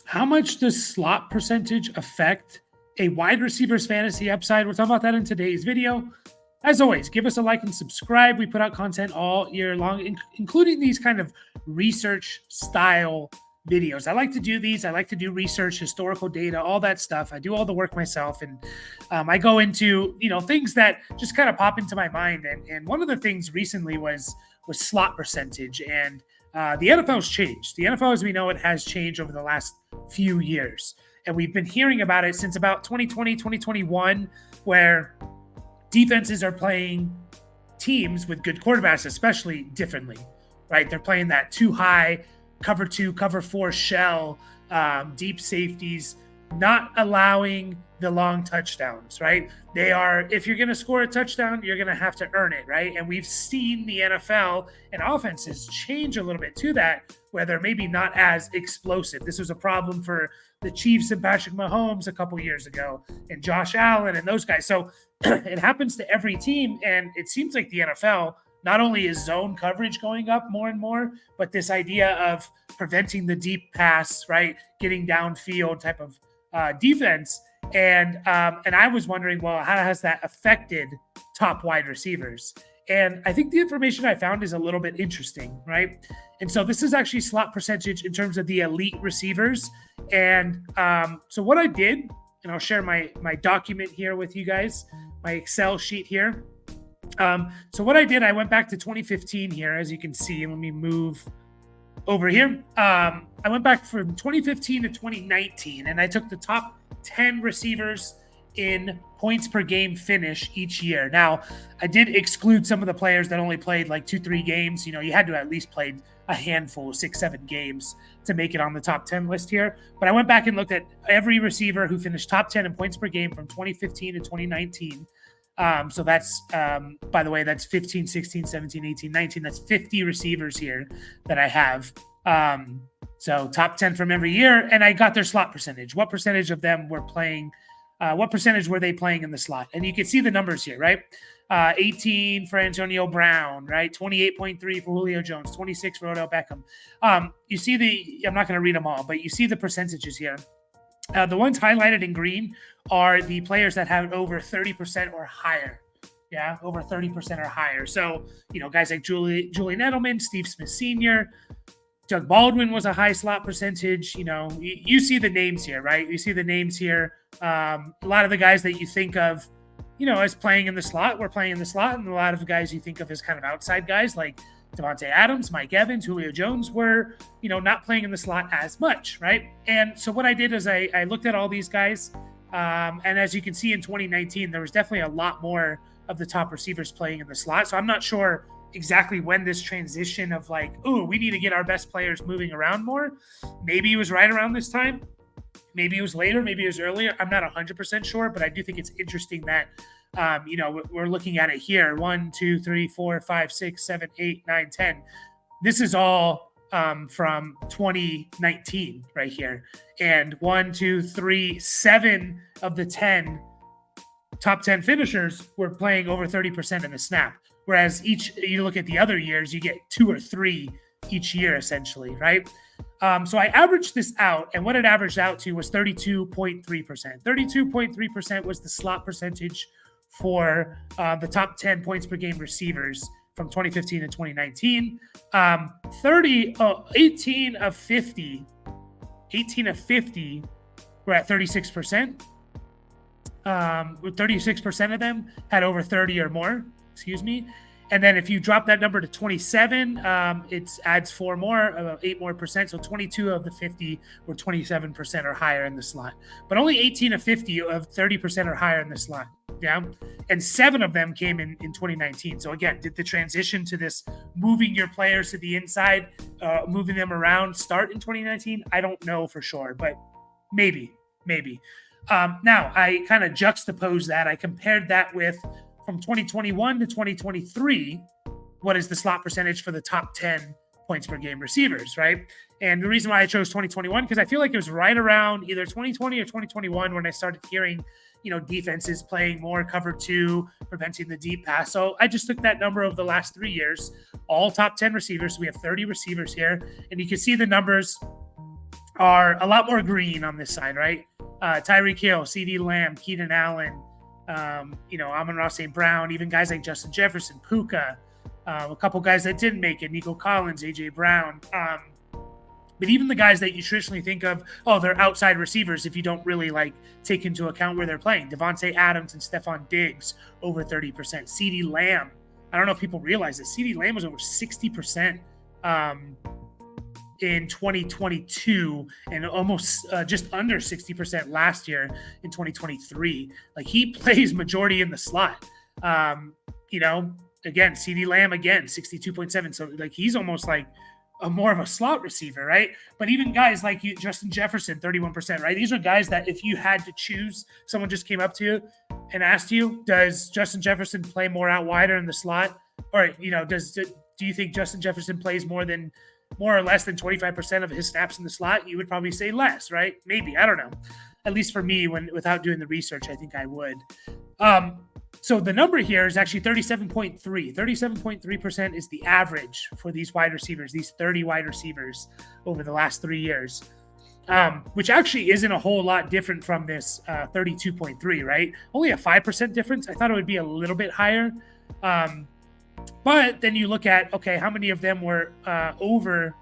How much does slot percentage affect a wide receiver's fantasy upside? We'll talk about that in today's video. As always, give us a like and subscribe. We put out content all year long, including these kind of research style videos. I like to do these. I like to do research, historical data, all that stuff. I do all the work myself, and I go into things that just kind of pop into my mind. And one of the things recently was slot percentage, and the NFL's changed. The NFL, as we know it, has changed over the last few years, and we've been hearing about it since about 2020, 2021, where defenses are playing teams with good quarterbacks, especially differently, right? They're playing that too high, cover 2, cover 4 shell, deep safeties, not allowing the long touchdowns, right? They are, if you're going to score a touchdown, you're going to have to earn it, right? And we've seen the NFL and offenses change a little bit to that, where they're maybe not as explosive. This was a problem for the Chiefs and Patrick Mahomes a couple years ago, and Josh Allen and those guys. So it happens to every team, and it seems like the NFL, not only is zone coverage going up more and more, but this idea of preventing the deep pass, right, getting downfield type of defense. And I was wondering, well, how has that affected top wide receivers? And I think the information I found is a little bit interesting, right? And so this is actually slot percentage in terms of the elite receivers. And so what I did, and I'll share my document here with you guys, my Excel sheet here. So what I did, I went back to 2015 here, as you can see. Let me move over here. I went back from 2015 to 2019, and I took the top 10 receivers in points per game finish each year. Now, I did exclude some of the players that only played like 2-3 games. You had to at least play a handful, 6-7 games to make it on the top 10 list here. But I went back and looked at every receiver who finished top 10 in points per game from 2015 to 2019. So that's, by the way, that's 15, 16, 17, 18, 19. That's 50 receivers here that I have. So top 10 from every year. And I got their slot percentage. What percentage of them were playing? What percentage were they playing in the slot? And you can see the numbers here, right? 18 for Antonio Brown, right? 28.3 for Julio Jones, 26 for Odell Beckham. You see I'm not going to read them all, but you see the percentages here. The ones highlighted in green are the players that have over 30% or higher. Yeah, over 30% or higher. So, guys like Julian Edelman, Steve Smith Sr., Doug Baldwin was a high slot percentage. You see the names here, right? You see the names here. A lot of the guys that you think of, as playing in the slot, were playing in the slot. And a lot of the guys you think of as kind of outside guys like Devontae Adams, Mike Evans, Julio Jones were, not playing in the slot as much, right? And so what I did is I looked at all these guys. And as you can see in 2019, there was definitely a lot more of the top receivers playing in the slot. So I'm not sure exactly when this transition of like, we need to get our best players moving around more. Maybe it was right around this time. Maybe it was later. Maybe it was earlier. I'm not 100% sure, but I do think it's interesting that, we're looking at it here. 1, 2, 3, 4, 5, 6, 7, 8, 9, 10. This is all from 2019 right here. And 1, 2, 3, 7 of the 10 top 10 finishers were playing over 30% in the snap. Whereas you look at the other years, you get 2 or 3 each year, essentially, right? So I averaged this out, and what it averaged out to was 32.3%. 32.3% was the slot percentage for the top 10 points per game receivers from 2015 to 2019. 18 of 50 were at 36%. 36% of them had over 30 or more. And then if you drop that number to 27, it adds 8 more percent. So 22 of the 50 were 27% or higher in the slot, but only 18 of 50 of 30% or higher in the slot. Yeah. And 7 of them came in 2019. So again, did the transition to this moving your players to the inside, moving them around start in 2019? I don't know for sure, but maybe. Now I kind of juxtapose that. I compared that with from 2021 to 2023, what is the slot percentage for the top 10 points per game receivers, right? And the reason why I chose 2021, because I feel like it was right around either 2020 or 2021 when I started hearing, defenses playing more cover 2, preventing the deep pass. So I just took that number of the last 3 years, all top 10 receivers. So we have 30 receivers here, and you can see the numbers are a lot more green on this side, right? Tyreek Hill, CeeDee Lamb, Keenan Allen, Amon-Ra St. Brown, even guys like Justin Jefferson, Puka, a couple guys that didn't make it, Nico Collins, A.J. Brown. But even the guys that you traditionally think of, they're outside receivers if you don't really take into account where they're playing. Devontae Adams and Stephon Diggs over 30%. CeeDee Lamb, I don't know if people realize this. CeeDee Lamb was over 60% in 2022 and almost just under 60% last year in 2023. He plays majority in the slot. Again, CeeDee Lamb, 62.7. So he's almost more of a slot receiver, right? But even guys like Justin Jefferson, 31%, right? These are guys that if you had to choose, someone just came up to you and asked you, does Justin Jefferson play more out wider in the slot? Or, do you think Justin Jefferson plays more or less than 25% of his snaps in the slot? You would probably say less, right? Maybe, I don't know. At least for me, without doing the research, I think I would. So the number here is actually 37.3. 37.3% is the average for these wide receivers, these 30 wide receivers over the last 3 years, which actually isn't a whole lot different from this 32.3, right? Only a 5% difference. I thought it would be a little bit higher. But then you look at, okay, how many of them were over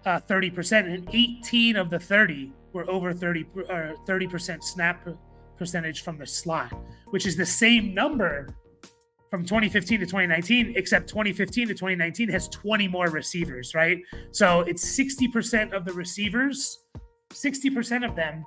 30%? And 18 of the 30 were over 30% snap percentage from the slot, which is the same number from 2015 to 2019, except 2015 to 2019 has 20 more receivers, right? So it's 60% of the receivers, 60% of them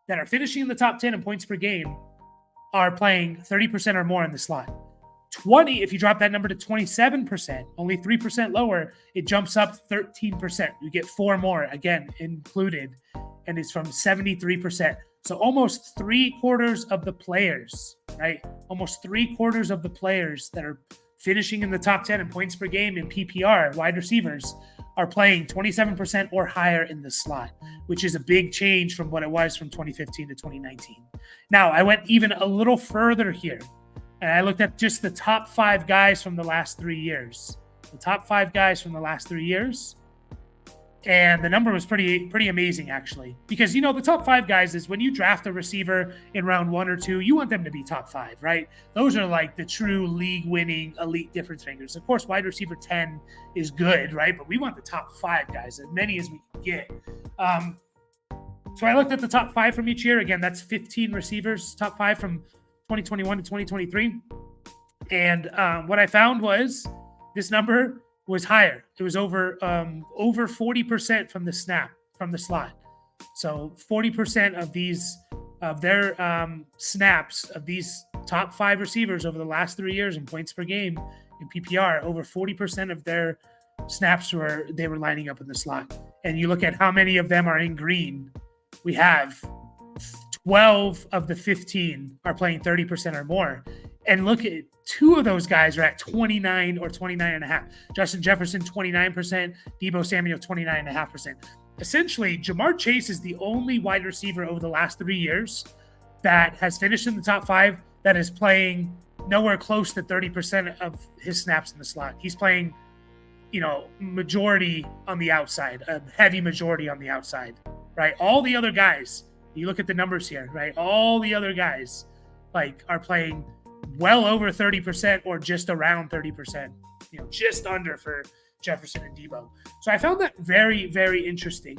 that are finishing in the top 10 in points per game are playing 30% or more in the slot. 20, if you drop that number to 27%, only 3% lower, it jumps up 13%. You get 4 more, again, included, and it's from 73%. So almost 3/4 of the players, right? Almost 3/4 of the players that are finishing in the top 10 in points per game in PPR, wide receivers, are playing 27% or higher in the slot, which is a big change from what it was from 2015 to 2019. Now, I went even a little further here, and I looked at just the top 5 guys from the last 3 years. The top 5 guys from the last 3 years. And the number was pretty amazing, actually, because, the top 5 guys is when you draft a receiver in round 1 or 2, you want them to be top 5, right? Those are the true league winning elite difference makers. Of course, wide receiver 10 is good, right? But we want the top 5 guys, as many as we can get. So I looked at the top 5 from each year. Again, that's 15 receivers, top 5 from 2021 to 2023. And what I found was this number was higher. It was over 40% from the slot. So 40% of their snaps of these top 5 receivers over the last 3 years in points per game in PPR, over 40% of their snaps they were lining up in the slot. And you look at how many of them are in green. We have 12 of the 15 are playing 30% or more. And look at 2 of those guys are at 29 or 29.5. Justin Jefferson, 29%. Deebo Samuel, 29.5%. Essentially, Ja'Marr Chase is the only wide receiver over the last 3 years that has finished in the top 5 that is playing nowhere close to 30% of his snaps in the slot. He's playing, majority on the outside, a heavy majority on the outside, right? All the other guys, you look at the numbers here, right? All the other guys are playing well over 30% or just around 30%, just under for Jefferson and Deebo. So I found that very, very interesting,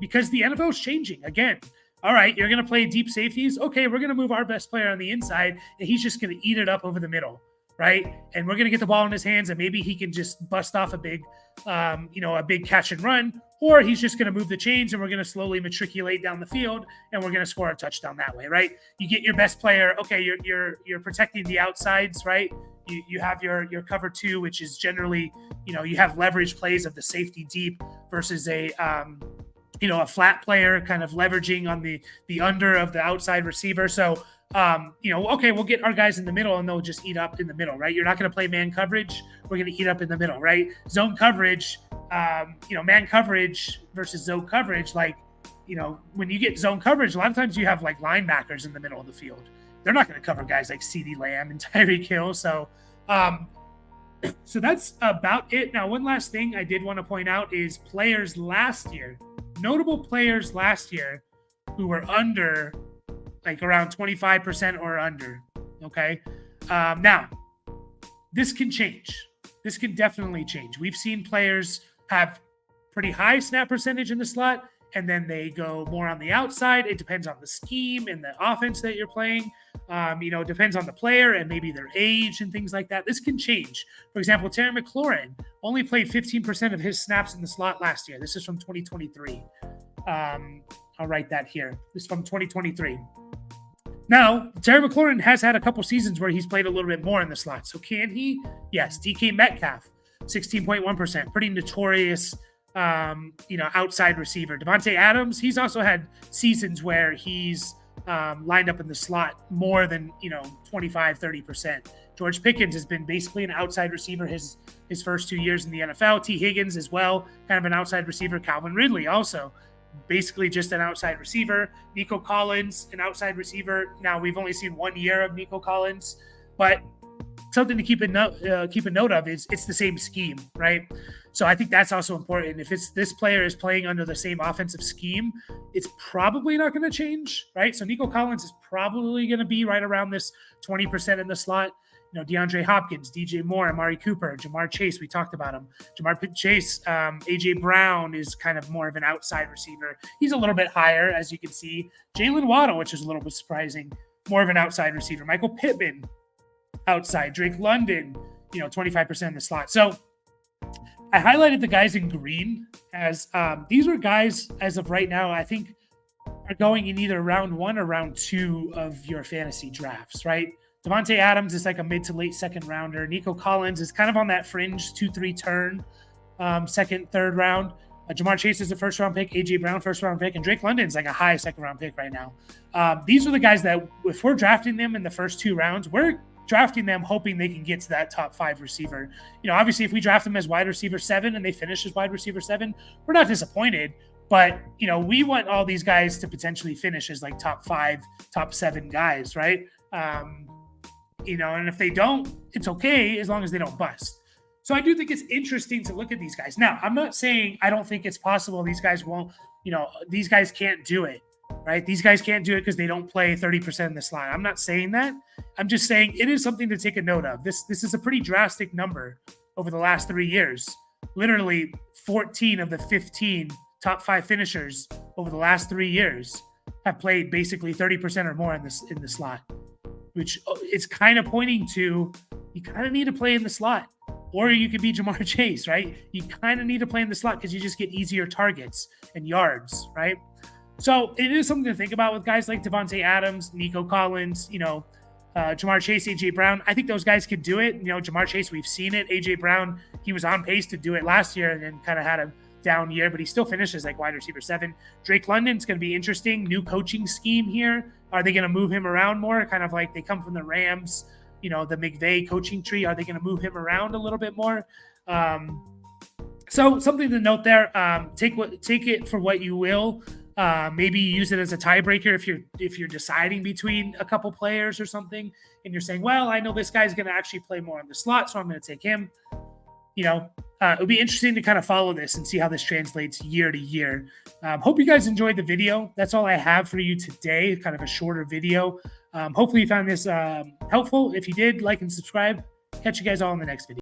because the NFL is changing again. All right, you're going to play deep safeties. Okay, we're going to move our best player on the inside, and he's just going to eat it up over the middle, right? And we're going to get the ball in his hands, and maybe he can just bust off a big catch and run, or he's just going to move the chains, and we're going to slowly matriculate down the field, and we're going to score a touchdown that way, right? You get your best player. Okay, you're protecting the outsides, right? You have your cover 2, which is generally, you have leverage plays of the safety deep versus a flat player kind of leveraging on the under of the outside receiver. So, okay, we'll get our guys in the middle and they'll just eat up in the middle, right? You're not going to play man coverage. We're going to eat up in the middle, right? Zone coverage, man coverage versus zone coverage. When you get zone coverage, a lot of times you have linebackers in the middle of the field. They're not going to cover guys like CeeDee Lamb and Tyreek Hill. So that's about it. Now, one last thing I did want to point out is players last year notable players last year who were under, like around 25% or under. Okay. Now, this can change. This can definitely change. We've seen players have pretty high snap percentage in the slot, and then they go more on the outside. It depends on the scheme and the offense that you're playing. It depends on the player and maybe their age and things like that. This can change. For example, Terry McLaurin only played 15% of his snaps in the slot last year. This is from 2023. I'll write that here. This is from 2023. Now, Terry McLaurin has had a couple seasons where he's played a little bit more in the slot. So can he? Yes. DK Metcalf, 16.1%. Pretty notorious, outside receiver. Davante Adams, he's also had seasons where he's lined up in the slot more than, 25, 30%. George Pickens has been basically an outside receiver his first 2 years in the NFL. T. Higgins as well, kind of an outside receiver. Calvin Ridley also basically just an outside receiver. Nico Collins, an outside receiver. Now, we've only seen 1 year of Nico Collins, but something to keep a note of is it's the same scheme, right? So I think that's also important. If this player is playing under the same offensive scheme, it's probably not going to change, right? So Nico Collins is probably going to be right around this 20% in the slot. DeAndre Hopkins, DJ Moore, Amari Cooper, Jamar Chase, we talked about him. Jamar Chase, AJ Brown is kind of more of an outside receiver. He's a little bit higher, as you can see. Jalen Waddle, which is a little bit surprising, more of an outside receiver. Michael Pittman, outside. Drake London, 25% in the slot. So I highlighted the guys in green as these are guys, as of right now, I think are going in either round 1 or round 2 of your fantasy drafts, right? Davante Adams is like a mid to late second rounder. Nico Collins is kind of on that fringe 2-3 turn, second, third round. Jamar Chase is a first round pick. AJ Brown, first round pick. And Drake London's like a high second round pick right now. These are the guys that if we're drafting them in the first 2 rounds, we're drafting them hoping they can get to that top 5 receiver. Obviously if we draft them as wide receiver 7 and they finish as wide receiver 7, we're not disappointed. But, we want all these guys to potentially finish as like top 5, top 7 guys, right? And if they don't, it's okay as long as they don't bust. So I do think it's interesting to look at these guys. Now, I'm not saying I don't think it's possible these guys won't, these guys can't do it, right? These guys can't do it because they don't play 30% in the slot. I'm not saying that. I'm just saying it is something to take a note of. This is a pretty drastic number over the last 3 years. Literally 14 of the 15 top 5 finishers over the last 3 years have played basically 30% or more in the slot, which is kind of pointing to you kind of need to play in the slot, or you could be Jamar Chase, right? You kind of need to play in the slot because you just get easier targets and yards, right? So it is something to think about with guys like Davante Adams, Nico Collins, Jamar Chase, AJ Brown. I think those guys could do it. Jamar Chase, we've seen it. AJ Brown, he was on pace to do it last year and then kind of had a down year, but he still finishes like wide receiver 7. Drake London's going to be interesting. New coaching scheme here. Are they going to move him around more? Kind of like they come from the Rams, the McVay coaching tree. Are they going to move him around a little bit more? So something to note there. Take it for what you will. Maybe use it as a tiebreaker if you're deciding between a couple players or something, and you're saying, well, I know this guy's going to actually play more in the slot, so I'm going to take him. It'll be interesting to kind of follow this and see how this translates year to year. Hope you guys enjoyed the video. That's all I have for you today, kind of a shorter video. Hopefully you found this helpful. If you did, like and subscribe. Catch you guys all in the next video.